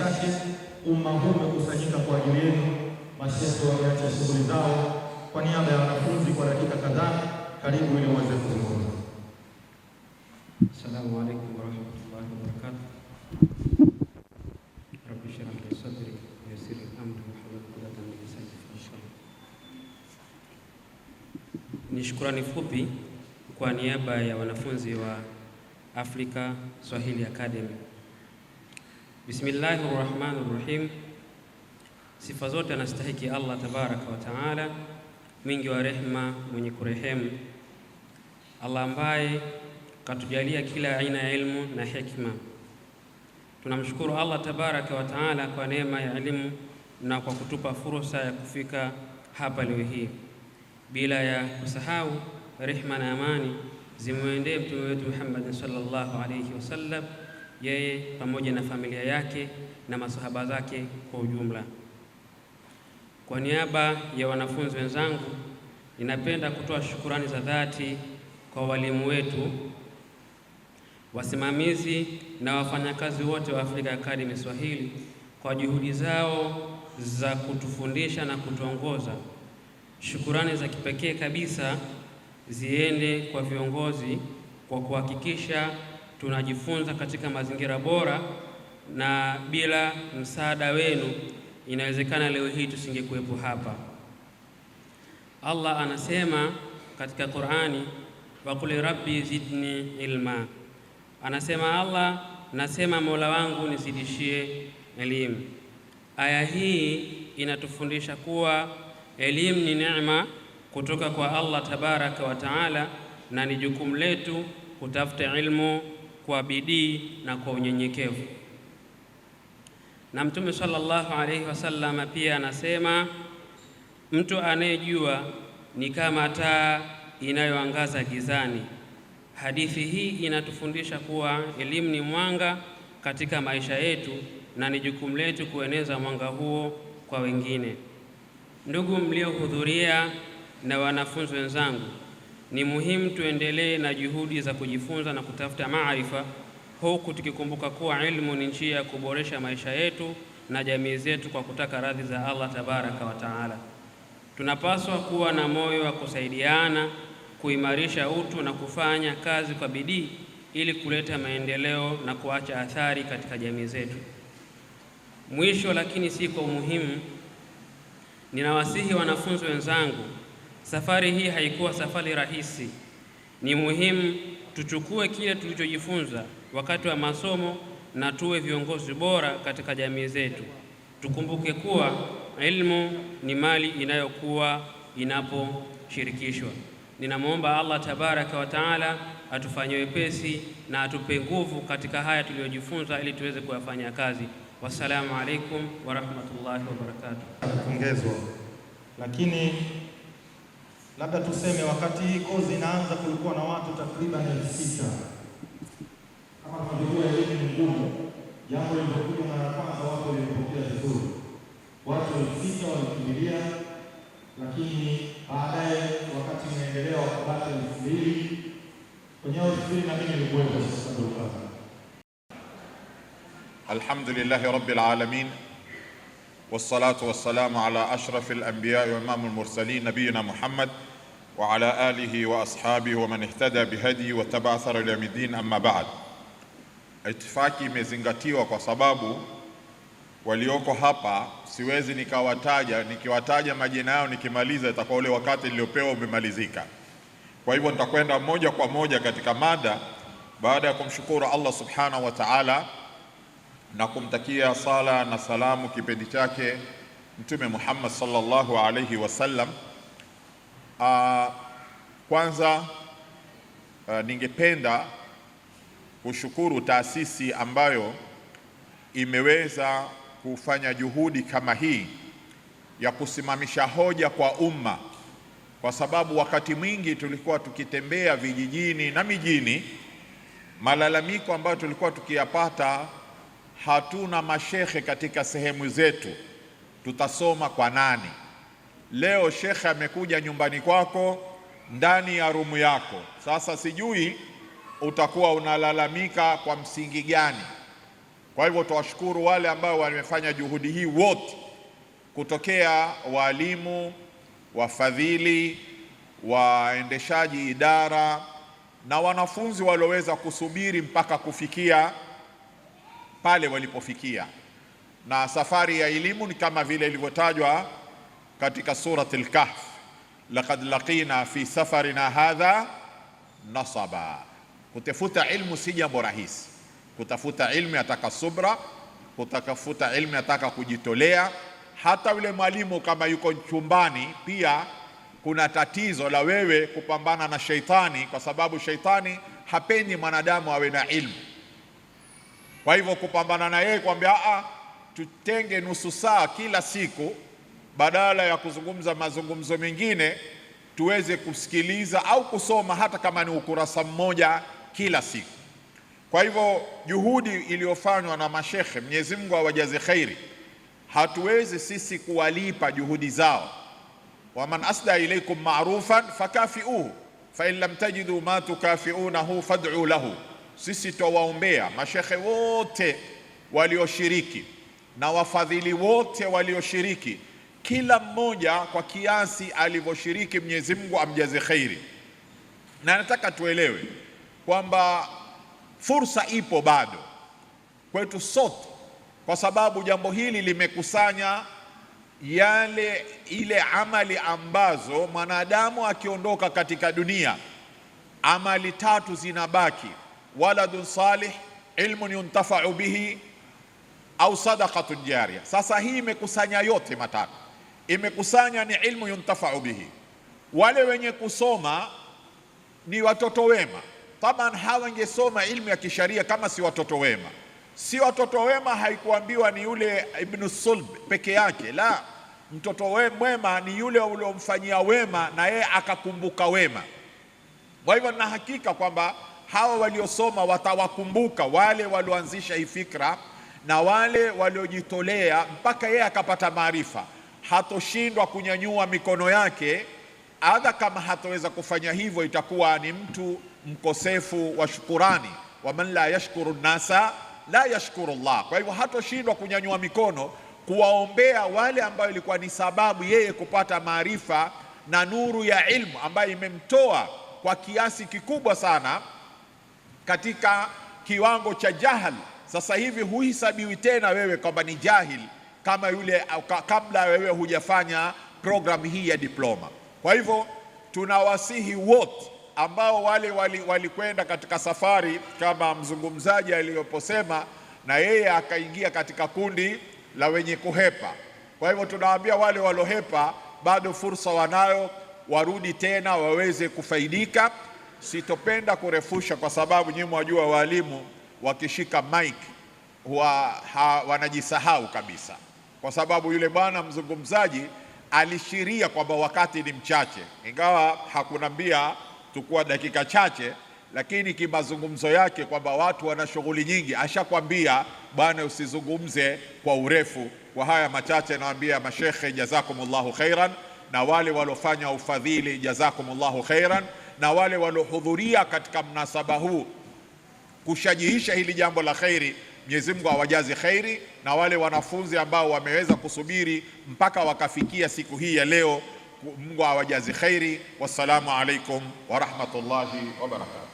machache, umma huu umekusanyika kwa ajili yenu. Mashehe wameacha shughuli zao kwa niaba ya wanafunzi kwa dakika kadhaa. Karibu ili uweze kuzungumza. Assalamu alaykum wa rahmatullahi wa barakatuh. Rabbi shrah li sadri wa yassir li amri wahlul 'uqdatan min lisani yafqahu. Ni shukrani fupi kwa niaba ya wanafunzi wa Africa Swahili Academy. Bismillahir Rahmanir Rahim. Sifa zote anastahiki Allah tabaraka wa taala, mwingi wa rehema, mwenye kurehemu. Allah ambaye katujalia kila aina ya ilmu na hekima. Tunamshukuru Allah tabaraka wa taala kwa neema ya elimu na kwa kutupa fursa ya kufika hapa leo hii. Bila ya kusahau rehema na amani zimwendee mtume wetu Muhammad sallallahu alayhi wasallam, yeye pamoja na familia yake na masahaba zake kwa ujumla. Kwa niaba ya wanafunzi wenzangu, ninapenda kutoa shukurani za dhati kwa walimu wetu, wasimamizi na wafanyakazi wote wa Africa Academy Swahili kwa juhudi zao za kutufundisha na kutuongoza. Shukurani za kipekee kabisa ziende kwa viongozi kwa kuhakikisha tunajifunza katika mazingira bora, na bila msaada wenu inawezekana leo hii tusingekuwepo hapa. Allah anasema katika Qur'ani, wa qul rabbi zidni ilma. Anasema Allah, nasema Mola wangu nizidishie elimu. Aya hii inatufundisha kuwa elimu ni neema kutoka kwa Allah tabaraka wa taala, na ni jukumu letu kutafuta ilmu kwa bidii na kwa unyenyekevu. Na Mtume sallallahu alayhi wasallam pia anasema, mtu anayejua ni kama taa inayoangaza gizani. Hadithi hii inatufundisha kuwa elimu ni mwanga katika maisha yetu na ni jukumu letu kueneza mwanga huo kwa wengine. Ndugu mliohudhuria na wanafunzi wenzangu, ni muhimu tuendelee na juhudi za kujifunza na kutafuta maarifa, huku tukikumbuka kuwa elimu ni njia ya kuboresha maisha yetu na jamii zetu kwa kutaka radhi za Allah tabaraka wa taala. Tunapaswa kuwa na moyo wa kusaidiana, kuimarisha utu na kufanya kazi kwa bidii ili kuleta maendeleo na kuacha athari katika jamii zetu. Mwisho lakini si kwa umuhimu, ninawasihi wanafunzi wenzangu, safari hii haikuwa safari rahisi. Ni muhimu tuchukue kile tulichojifunza wakati wa masomo na tuwe viongozi bora katika jamii zetu. Tukumbuke kuwa elimu ni mali inayokuwa inaposhirikishwa. Ninamwomba Allah tabaraka wa taala atufanyie wepesi na atupe nguvu katika haya tuliyojifunza ili tuweze kuyafanya kazi. Wassalamu alaikum wa rahmatullahi wa barakatuh. Pongezwa. Lakini labda tuseme wakati hii kozi inaanza kulikuwa na watu takriban 6,000. Kama tunavyojua elimu ni ngumu, jambo lililokuja mara ya kwanza watu walipokea vizuri. Watu 6,000 walikimbilia, lakini baadaye wakati unaendelea wakabaki 2,000. Kwenye 2,000 na mimi nilikuwepo sasa ndio. Alhamdulillahi rabbil alamin, wassalatu wassalamu ala ashrafil anbiya wa imamul mursalin nabiyina Muhammad wa ala alihi wa ashabihi wa man ihtada bihadi wa tabi'a athara ila yawmiddin, amma ba'd. Itifaki imezingatiwa kwa sababu walioko hapa siwezi nikawataja, nikiwataja majina yao nikimaliza itakuwa ule wakati niliopewa umemalizika. Kwa hivyo nitakwenda moja kwa moja katika mada, baada ya kumshukuru Allah subhanahu wa ta'ala na kumtakia sala na salamu kipendi chake Mtume Muhammad sallallahu alayhi wasallam. Kwanza ningependa kushukuru taasisi ambayo imeweza kufanya juhudi kama hii ya kusimamisha hoja kwa umma, kwa sababu wakati mwingi tulikuwa tukitembea vijijini na mijini, malalamiko ambayo tulikuwa tukiyapata, hatuna mashekhe katika sehemu zetu, tutasoma kwa nani? Leo shekhe amekuja nyumbani kwako, ndani ya rumu yako. Sasa sijui utakuwa unalalamika kwa msingi gani? Kwa hivyo tuwashukuru wale ambao wamefanya juhudi hii wote, kutokea walimu, wafadhili, waendeshaji idara na wanafunzi walioweza kusubiri mpaka kufikia pale walipofikia. Na safari ya elimu ni kama vile ilivyotajwa katika surati al-Kahf, laqad laqina fi safarina hadha nasaba. Kutafuta ilmu si jambo rahisi. Kutafuta ilmu yataka subra, kutafuta ilmu yataka kujitolea. Hata yule mwalimu kama yuko chumbani, pia kuna tatizo la wewe kupambana na sheitani, kwa sababu sheitani hapendi mwanadamu awe na ilmu. Kwa hivyo kupambana na yeye, kuambia tutenge nusu saa kila siku, badala ya kuzungumza mazungumzo mengine, tuweze kusikiliza au kusoma hata kama ni ukurasa mmoja kila siku. Kwa hivyo juhudi iliyofanywa na mashekhe, Mwenyezi Mungu awajaze khairi, hatuwezi sisi kuwalipa juhudi zao. Waman asda ilaykum ma'rufan fakafiuhu fa in lam tajidu ma tukafiunahu fad'u lahu. Sisi tuwaombea mashekhe wote walioshiriki na wafadhili wote walioshiriki, kila mmoja kwa kiasi alivyoshiriki, Mwenyezi Mungu amjaze khairi. Na nataka tuelewe kwamba fursa ipo bado kwetu sote, kwa sababu jambo hili limekusanya ile amali ambazo mwanadamu akiondoka katika dunia, amali tatu zinabaki: waladun salih, ilmun yuntafa'u bihi, au sadaqatun jariya. Sasa hii imekusanya yote matatu. Imekusanya ni ilmu yuntafa'u bihi. Wale wenye kusoma ni watoto wema. Taban hawangesoma ilmu ya kisharia kama si watoto wema. Si watoto wema haikuambiwa ni yule ibn sulb peke yake, la. Mtoto mwema ni yule uliomfanyia wema na yeye akakumbuka wema. Kwa hivyo na hakika kwamba hawa waliosoma watawakumbuka wale walioanzisha hii fikra na wale waliojitolea mpaka yeye akapata maarifa. Hatoshindwa kunyanyua mikono yake. Adha kama hataweza kufanya hivyo, itakuwa ni mtu mkosefu wa shukurani. Waman la yashkuru nasa la yashkuru Allah. Kwa hivyo hatoshindwa kunyanyua mikono kuwaombea wale ambao ilikuwa ni sababu yeye kupata maarifa na nuru ya ilmu ambayo imemtoa kwa kiasi kikubwa sana katika kiwango cha jahil. Sasa hivi huhisabiwi tena wewe kwamba ni jahil kama yule kabla wewe hujafanya programu hii ya diploma. Kwa hivyo tunawasihi wote ambao walikwenda katika safari kama mzungumzaji aliyoposema, na yeye akaingia katika kundi la wenye kuhepa. Kwa hivyo tunawaambia wale walohepa bado fursa wanayo, warudi tena waweze kufaidika. Sitopenda kurefusha kwa sababu nyinyi mwajua walimu wakishika mic wanajisahau kabisa, kwa sababu yule bwana mzungumzaji alishiria kwamba wakati ni mchache, ingawa hakunambia tukua dakika chache, lakini kimazungumzo yake kwamba watu wana shughuli nyingi, ashakwambia bwana usizungumze kwa urefu. Kwa haya machache nawaambia mashekhe jazakumullahu khairan, na wale walofanya ufadhili jazakumullahu khairan, na wale walohudhuria katika mnasaba huu kushajihisha hili jambo la khairi, Mwenyezi Mungu awajaze khairi, na wale wanafunzi ambao wameweza kusubiri mpaka wakafikia siku hii ya leo, Mungu awajaze khairi. Wassalamu alaikum wa rahmatullahi wa barakatuh.